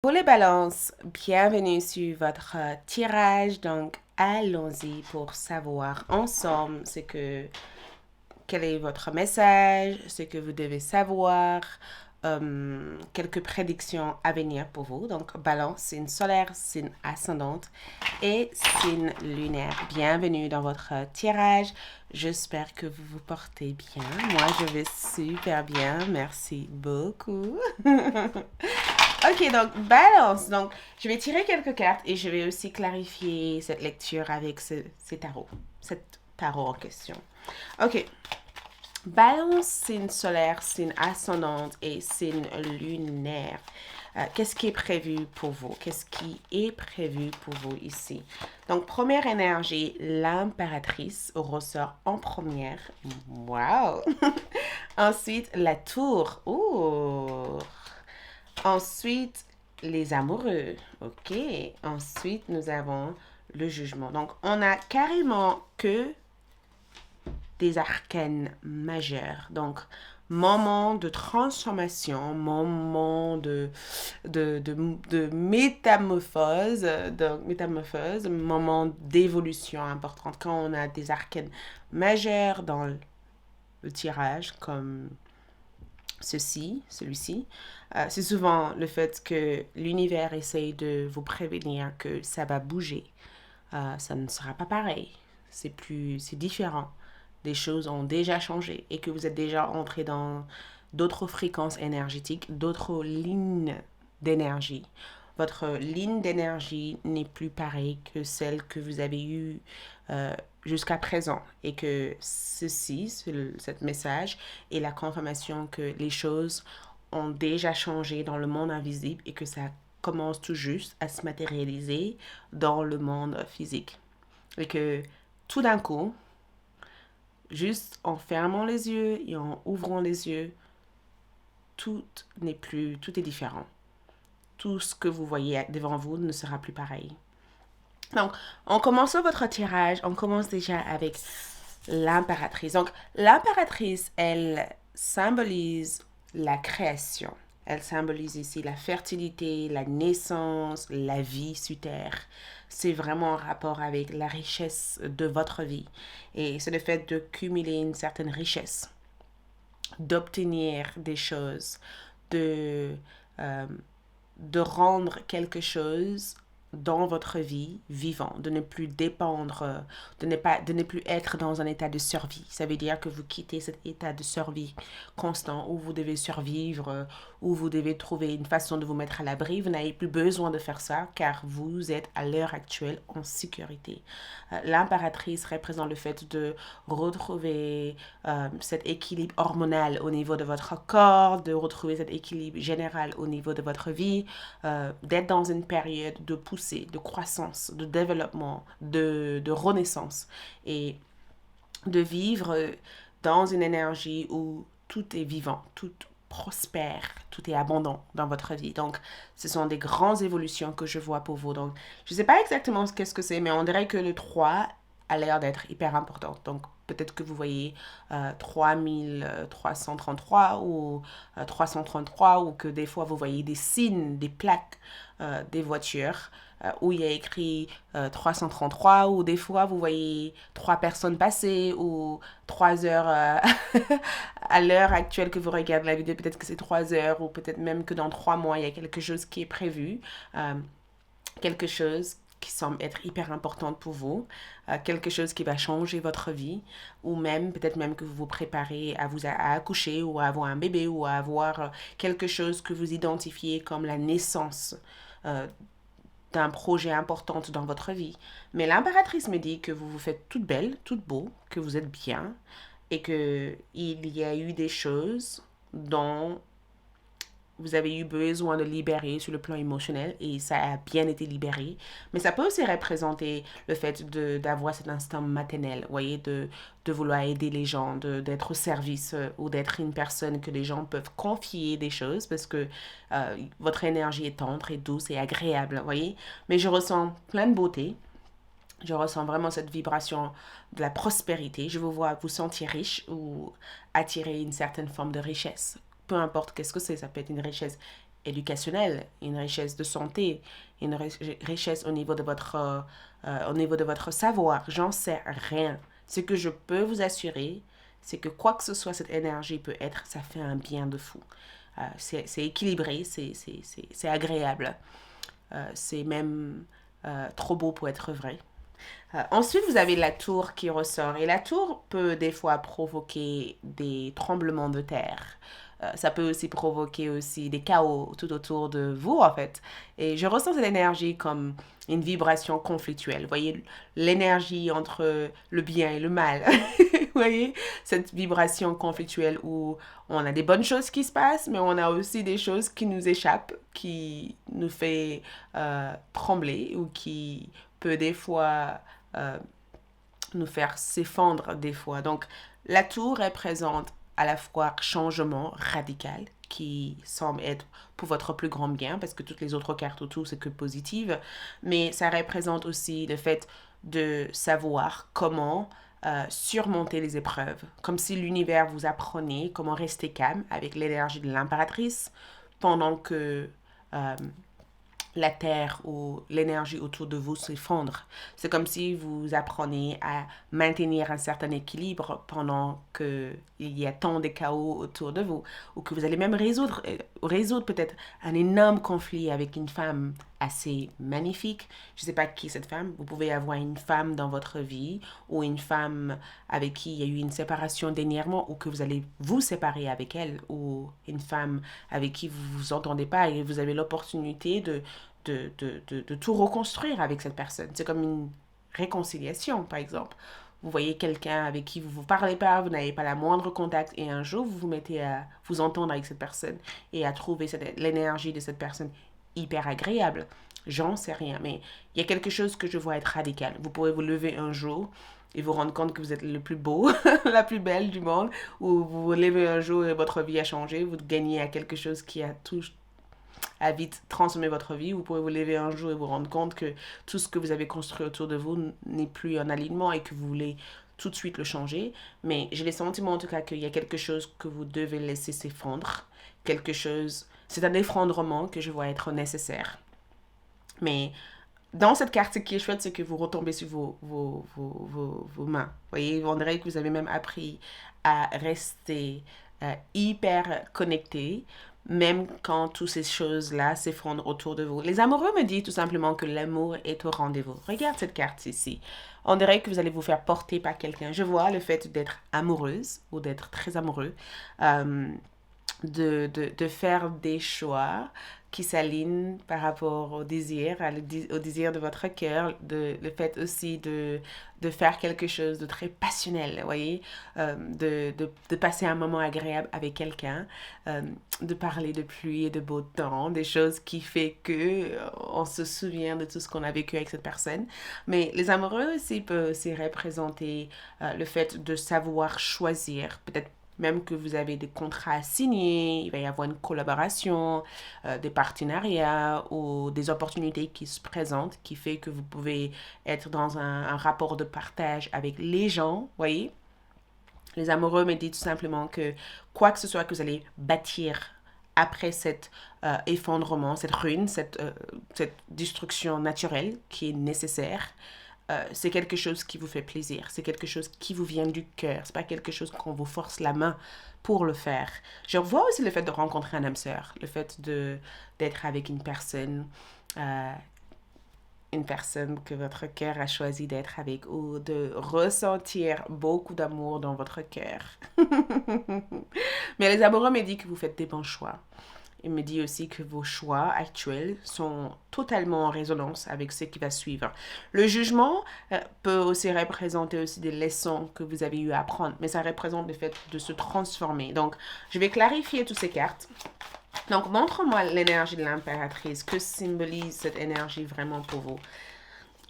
Pour les balances, bienvenue sur votre tirage. Donc, allons-y pour savoir ensemble quel est votre message, ce que vous devez savoir, quelques prédictions à venir pour vous. Donc, balance, signe solaire, signe ascendante et signe lunaire. Bienvenue dans votre tirage. J'espère que vous vous portez bien. Moi, je vais super bien. Merci beaucoup. Ok, donc balance. Donc, je vais tirer quelques cartes et je vais aussi clarifier cette lecture avec ces tarots. Cet tarot en question. Ok. Balance, signe solaire, signe ascendante et signe lunaire. Qu'est-ce qui est prévu pour vous? Qu'est-ce qui est prévu pour vous ici? Donc, première énergie, l'impératrice ressort en première. Wow! Ensuite, la tour. Ouh! Ensuite, les amoureux. OK. Ensuite, nous avons le jugement. Donc, on a carrément que des arcanes majeurs. Donc, moment de transformation, moment de métamorphose, moment d'évolution importante. Quand on a des arcanes majeurs dans le tirage, comme celui-ci, c'est souvent le fait que l'univers essaye de vous prévenir que ça va bouger. Ça ne sera pas pareil. C'est différent. Des choses ont déjà changé et que vous êtes déjà entré dans d'autres fréquences énergétiques, d'autres lignes d'énergie. Votre ligne d'énergie n'est plus pareille que celle que vous avez eue jusqu'à présent et que cet message est la confirmation que les choses ont déjà changé dans le monde invisible et que ça commence tout juste à se matérialiser dans le monde physique. Et que tout d'un coup, juste en fermant les yeux et en ouvrant les yeux, tout est différent. Tout ce que vous voyez devant vous ne sera plus pareil. Donc, en commençant votre tirage, on commence déjà avec l'impératrice. Donc, l'impératrice, elle symbolise la création. Elle symbolise ici la fertilité, la naissance, la vie sur Terre. C'est vraiment en rapport avec la richesse de votre vie. Et c'est le fait de cumuler une certaine richesse, d'obtenir des choses, de, euh, de rendre quelque chose dans votre vie vivant, de ne plus dépendre, de ne plus être dans un état de survie. Ça veut dire que vous quittez cet état de survie constant où vous devez survivre, où vous devez trouver une façon de vous mettre à l'abri. Vous n'avez plus besoin de faire ça car vous êtes à l'heure actuelle en sécurité. L'impératrice représente le fait de retrouver cet équilibre hormonal au niveau de votre corps, de retrouver cet équilibre général au niveau de votre vie, d'être dans une période de poussée, de croissance, de développement, de renaissance et de vivre dans une énergie où tout est vivant, tout prospère, tout est abondant dans votre vie. Donc, ce sont des grandes évolutions que je vois pour vous. Donc, je ne sais pas exactement qu'est-ce que c'est, mais on dirait que le 3 a l'air d'être hyper important. Donc, peut-être que vous voyez 3333 ou 333 ou que des fois vous voyez des signes, des plaques des voitures où il y a écrit 333 ou des fois vous voyez 3 personnes passer ou 3 heures à l'heure actuelle que vous regardez la vidéo, peut-être que c'est 3 heures ou peut-être même que dans 3 mois il y a quelque chose qui est prévu, quelque chose qui semble être hyper importante pour vous, quelque chose qui va changer votre vie, ou même, peut-être même que vous vous préparez à accoucher ou à avoir un bébé ou à avoir quelque chose que vous identifiez comme la naissance euh, d'un projet important dans votre vie. Mais l'impératrice me dit que vous vous faites toute belle, toute beau, que vous êtes bien et que il y a eu des choses dont vous avez eu besoin de libérer sur le plan émotionnel et ça a bien été libéré. Mais ça peut aussi représenter le fait d'avoir cet instinct maternel, vous voyez, de vouloir aider les gens, d'être au service ou d'être une personne que les gens peuvent confier des choses parce que votre énergie est tendre et douce et agréable, vous voyez. Mais je ressens plein de beauté. Je ressens vraiment cette vibration de la prospérité. Je vous vois vous sentir riche ou attirer une certaine forme de richesse. Peu importe qu'est-ce que c'est, ça peut être une richesse éducationnelle, une richesse de santé, une richesse au niveau de votre savoir. J'en sais rien. Ce que je peux vous assurer, c'est que quoi que ce soit cette énergie peut être, ça fait un bien de fou. C'est équilibré, c'est agréable. C'est même trop beau pour être vrai. Ensuite, vous avez la tour qui ressort. Et la tour peut des fois provoquer des tremblements de terre. Ça peut aussi provoquer aussi des chaos tout autour de vous, en fait. Et je ressens cette énergie comme une vibration conflictuelle. Vous voyez, l'énergie entre le bien et le mal. Vous voyez, cette vibration conflictuelle où on a des bonnes choses qui se passent, mais on a aussi des choses qui nous échappent, qui nous fait trembler ou qui peut des fois euh, nous faire s'effondrer des fois. Donc, la tour représente à la fois changement radical qui semble être pour votre plus grand bien parce que toutes les autres cartes autour c'est que positive, mais ça représente aussi le fait de savoir comment surmonter les épreuves, comme si l'univers vous apprenait comment rester calme avec l'énergie de l'impératrice pendant que la terre ou l'énergie autour de vous s'effondre. C'est comme si vous appreniez à maintenir un certain équilibre pendant qu'il y a tant de chaos autour de vous, ou que vous allez même résoudre peut-être un énorme conflit avec une femme assez magnifique. Je ne sais pas qui est cette femme. Vous pouvez avoir une femme dans votre vie ou une femme avec qui il y a eu une séparation dernièrement ou que vous allez vous séparer avec elle ou une femme avec qui vous vous entendez pas et vous avez l'opportunité de tout reconstruire avec cette personne. C'est comme une réconciliation, par exemple. Vous voyez quelqu'un avec qui vous ne vous parlez pas, vous n'avez pas la moindre contact et un jour vous vous mettez à vous entendre avec cette personne et à trouver l'énergie de cette personne hyper agréable. J'en sais rien, mais il y a quelque chose que je vois être radical. Vous pourrez vous lever un jour et vous rendre compte que vous êtes le plus beau, la plus belle du monde, ou vous vous levez un jour et votre vie a changé, vous gagnez à quelque chose qui a vite transformé votre vie. Vous pouvez vous lever un jour et vous rendre compte que tout ce que vous avez construit autour de vous n'est plus en alignement et que vous voulez tout de suite le changer. Mais j'ai le sentiment en tout cas qu'il y a quelque chose que vous devez laisser s'effondrer. Quelque chose, c'est un effondrement que je vois être nécessaire. Mais dans cette carte, ce qui est chouette, c'est que vous retombez sur vos mains. Vous voyez, on dirait que vous avez même appris à rester hyper connecté, même quand toutes ces choses-là s'effondrent autour de vous. Les amoureux me disent tout simplement que l'amour est au rendez-vous. Regarde cette carte ici. On dirait que vous allez vous faire porter par quelqu'un. Je vois le fait d'être amoureuse ou d'être très amoureux. Euh, de faire des choix qui s'alignent par rapport au désir, au désir de votre cœur, le fait aussi de faire quelque chose de très passionnel, vous voyez, de passer un moment agréable avec quelqu'un, de parler de pluie et de beau temps, des choses qui fait que on se souvient de tout ce qu'on a vécu avec cette personne. Mais les amoureux aussi peuvent aussi représenter le fait de savoir choisir, peut-être même que vous avez des contrats à signer, il va y avoir une collaboration, des partenariats ou des opportunités qui se présentent qui fait que vous pouvez être dans un rapport de partage avec les gens, voyez. Les amoureux me disent tout simplement que quoi que ce soit que vous allez bâtir après cet effondrement, cette ruine, cette destruction naturelle qui est nécessaire, c'est quelque chose qui vous fait plaisir, c'est quelque chose qui vous vient du cœur, c'est pas quelque chose qu'on vous force la main pour le faire. Je vois aussi le fait de rencontrer un âme sœur, le fait d'être avec euh, une personne que votre cœur a choisi d'être avec ou de ressentir beaucoup d'amour dans votre cœur. Mais les amoureux me disent que vous faites des bons choix. Il me dit aussi que vos choix actuels sont totalement en résonance avec ce qui va suivre. Le jugement peut aussi représenter aussi des leçons que vous avez eu à apprendre, mais ça représente le fait de se transformer. Donc, je vais clarifier toutes ces cartes. Donc, montre-moi l'énergie de l'impératrice. Que symbolise cette énergie vraiment pour vous?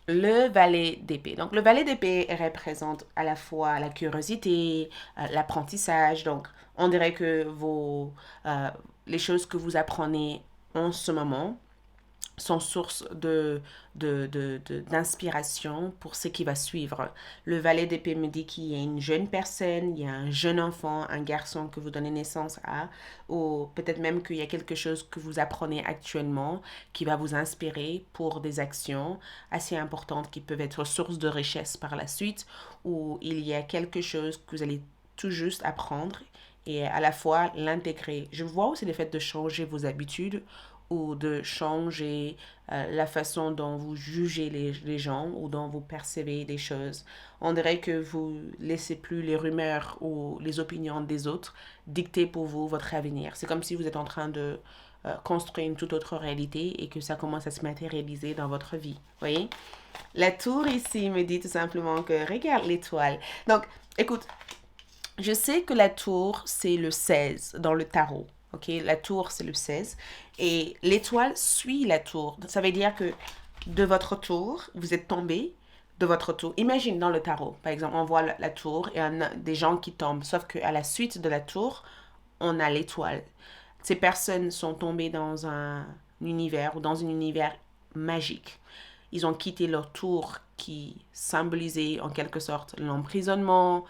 Le valet d'épée. Donc, le valet d'épée représente à la fois la curiosité, l'apprentissage. Donc, on dirait que les choses que vous apprenez en ce moment sont source d'inspiration pour ce qui va suivre. Le valet d'épée me dit qu'il y a une jeune personne, il y a un jeune enfant, un garçon que vous donnez naissance à, ou peut-être même qu'il y a quelque chose que vous apprenez actuellement qui va vous inspirer pour des actions assez importantes qui peuvent être source de richesse par la suite, ou il y a quelque chose que vous allez tout juste apprendre et à la fois l'intégrer. Je vois aussi le fait de changer vos habitudes ou de changer la façon dont vous jugez les gens ou dont vous percevez les choses. On dirait que vous laissez plus les rumeurs ou les opinions des autres dicter pour vous votre avenir. C'est comme si vous êtes en train de construire une toute autre réalité et que ça commence à se matérialiser dans votre vie. Vous voyez? La tour ici me dit tout simplement que regarde l'étoile. Donc, écoute, je sais que la tour, c'est le 16 dans le tarot. Ok, la tour, c'est le 16. Et l'étoile suit la tour. Ça veut dire que de votre tour, vous êtes tombé de votre tour. Imagine dans le tarot, par exemple, on voit la tour et on a des gens qui tombent. Sauf qu'à la suite de la tour, on a l'étoile. Ces personnes sont tombées dans un univers ou dans un univers magique. Ils ont quitté leur tour qui symbolisait en quelque sorte l'emprisonnement.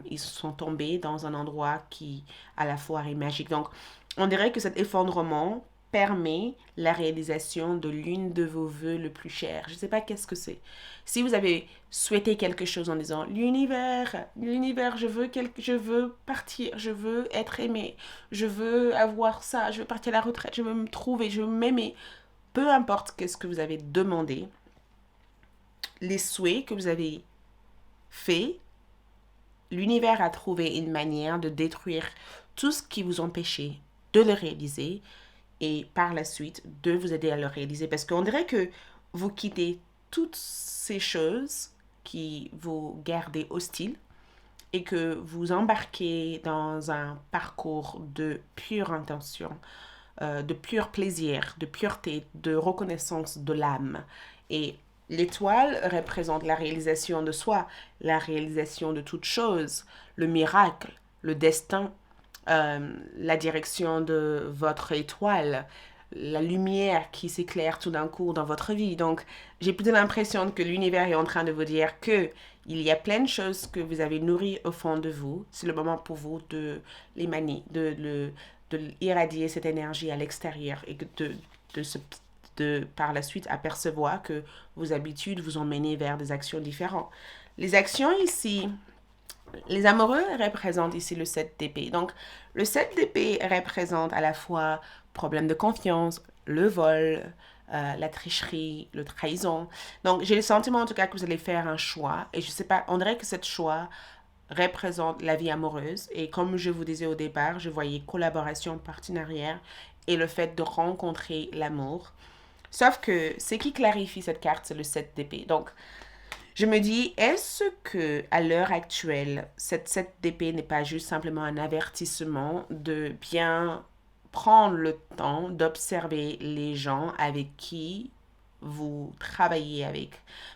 Ils sont tombés dans un endroit qui à la fois est magique. Donc, on dirait que cet effondrement permet la réalisation de l'une de vos vœux le plus chers. Je ne sais pas qu'est-ce que c'est. Si vous avez souhaité quelque chose en disant l'univers, je veux partir, je veux être aimé, je veux avoir ça, je veux partir à la retraite, je veux me trouver, je veux m'aimer. Peu importe qu'est-ce que vous avez demandé, les souhaits que vous avez faits, l'univers a trouvé une manière de détruire tout ce qui vous empêchait de le réaliser et par la suite de vous aider à le réaliser. Parce qu'on dirait que vous quittez toutes ces choses qui vous gardent hostiles et que vous embarquez dans un parcours de pure intention, de pur plaisir, de pureté, de reconnaissance de l'âme. Et l'étoile représente la réalisation de soi, la réalisation de toute chose, le miracle, le destin, la direction de votre étoile, la lumière qui s'éclaire tout d'un coup dans votre vie. Donc, j'ai plutôt l'impression que l'univers est en train de vous dire que il y a plein de choses que vous avez nourries au fond de vous. C'est le moment pour vous de les manier, de irradier cette énergie à l'extérieur et de par la suite apercevoir que vos habitudes vous ont mené vers des actions différentes. Les actions ici, les amoureux représentent ici le 7 d'épée. Donc, le 7 d'épée représente à la fois problème de confiance, le vol, la tricherie, la trahison. Donc, j'ai le sentiment en tout cas que vous allez faire un choix. Et je sais pas, on dirait que ce choix représente la vie amoureuse. Et comme je vous disais au départ, je voyais collaboration, partenariat et le fait de rencontrer l'amour. Sauf que ce qui clarifie cette carte, c'est le 7 d'épée. Donc, je me dis, est-ce que à l'heure actuelle, cette 7 d'épée n'est pas juste simplement un avertissement de bien prendre le temps d'observer les gens avec qui vous travaillez avec.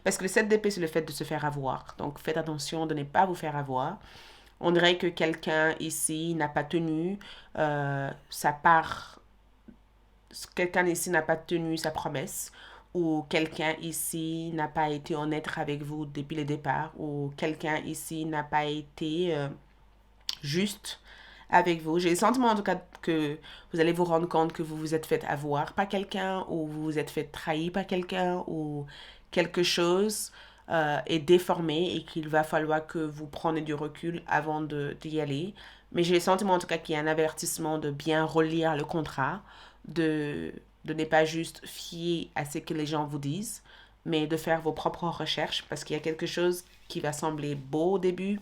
Parce que le 7 d'épée, c'est le fait de se faire avoir. Donc, faites attention de ne pas vous faire avoir. On dirait que quelqu'un ici n'a pas tenu sa part. Quelqu'un ici n'a pas tenu sa promesse. Ou quelqu'un ici n'a pas été honnête avec vous depuis le départ. Ou quelqu'un ici n'a pas été juste avec vous. J'ai le sentiment en tout cas que vous allez vous rendre compte que vous vous êtes fait avoir par quelqu'un ou vous vous êtes fait trahir par quelqu'un ou quelque chose est déformé et qu'il va falloir que vous preniez du recul avant d'y aller. Mais j'ai le sentiment en tout cas qu'il y a un avertissement de bien relire le contrat, de ne pas juste fier à ce que les gens vous disent, mais de faire vos propres recherches parce qu'il y a quelque chose qui va sembler beau au début,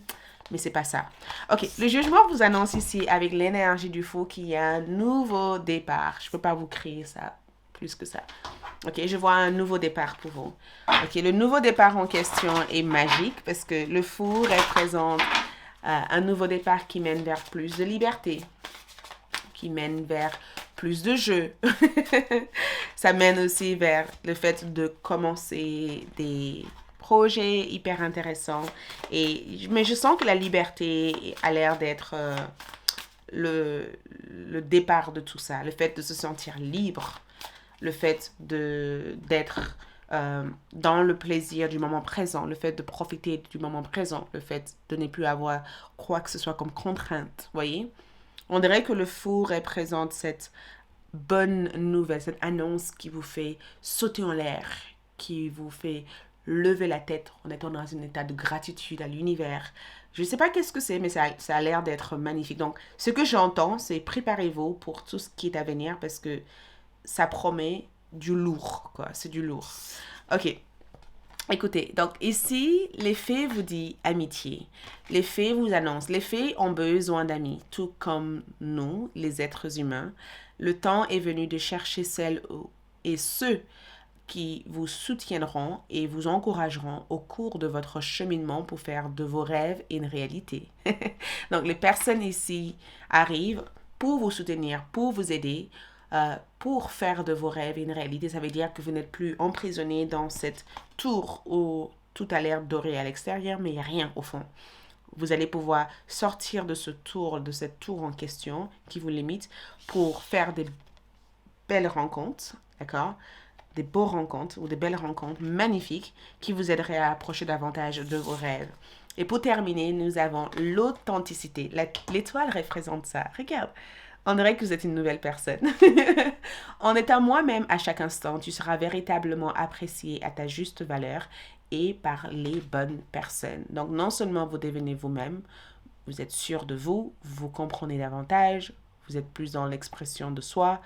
mais c'est pas ça. Ok, le jugement vous annonce ici avec l'énergie du faux qu'il y a un nouveau départ. Je peux pas vous créer ça plus que ça. Ok, je vois un nouveau départ pour vous. Ok, le nouveau départ en question est magique parce que le fou représente un nouveau départ qui mène vers plus de liberté, qui mène vers plus de jeux. Ça mène aussi vers le fait de commencer des projets hyper intéressants. Mais je sens que la liberté a l'air d'être le départ de tout ça. Le fait de se sentir libre. le fait d'être dans le plaisir du moment présent, le fait de profiter du moment présent, le fait de ne plus avoir quoi que ce soit comme contrainte, voyez. On dirait que le fou représente cette bonne nouvelle, cette annonce qui vous fait sauter en l'air, qui vous fait lever la tête en étant dans un état de gratitude à l'univers. Je ne sais pas qu'est-ce que c'est, mais ça a l'air d'être magnifique. Donc, ce que j'entends, c'est préparez-vous pour tout ce qui est à venir parce que ça promet du lourd, quoi. C'est du lourd. Ok. Écoutez, donc ici, les fées vous disent amitié. Les fées vous annoncent. Les fées ont besoin d'amis, tout comme nous, les êtres humains. Le temps est venu de chercher celles et ceux qui vous soutiendront et vous encourageront au cours de votre cheminement pour faire de vos rêves une réalité. Donc, les personnes ici arrivent pour vous soutenir, pour vous aider, pour faire de vos rêves une réalité. Ça veut dire que vous n'êtes plus emprisonné dans cette tour où tout a l'air doré à l'extérieur, mais il n'y a rien au fond. Vous allez pouvoir sortir de ce tour, de cette tour en question qui vous limite pour faire des belles rencontres, d'accord? Des beaux rencontres ou des belles rencontres magnifiques qui vous aideraient à approcher davantage de vos rêves. Et pour terminer, nous avons l'authenticité. L'étoile représente ça. Regarde, on dirait que vous êtes une nouvelle personne. En étant moi-même à chaque instant, tu seras véritablement apprécié à ta juste valeur et par les bonnes personnes. Donc non seulement vous devenez vous-même, vous êtes sûr de vous, vous comprenez davantage, vous êtes plus dans l'expression de soi.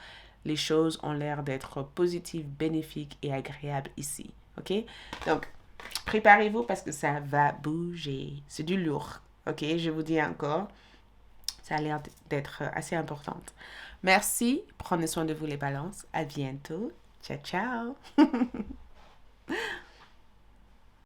Les choses ont l'air d'être positives, bénéfiques et agréables ici. OK? Donc, préparez-vous parce que ça va bouger. C'est du lourd. OK? Je vous dis encore, ça a l'air d'être assez importante. Merci. Prenez soin de vous les balances. À bientôt. Ciao, ciao.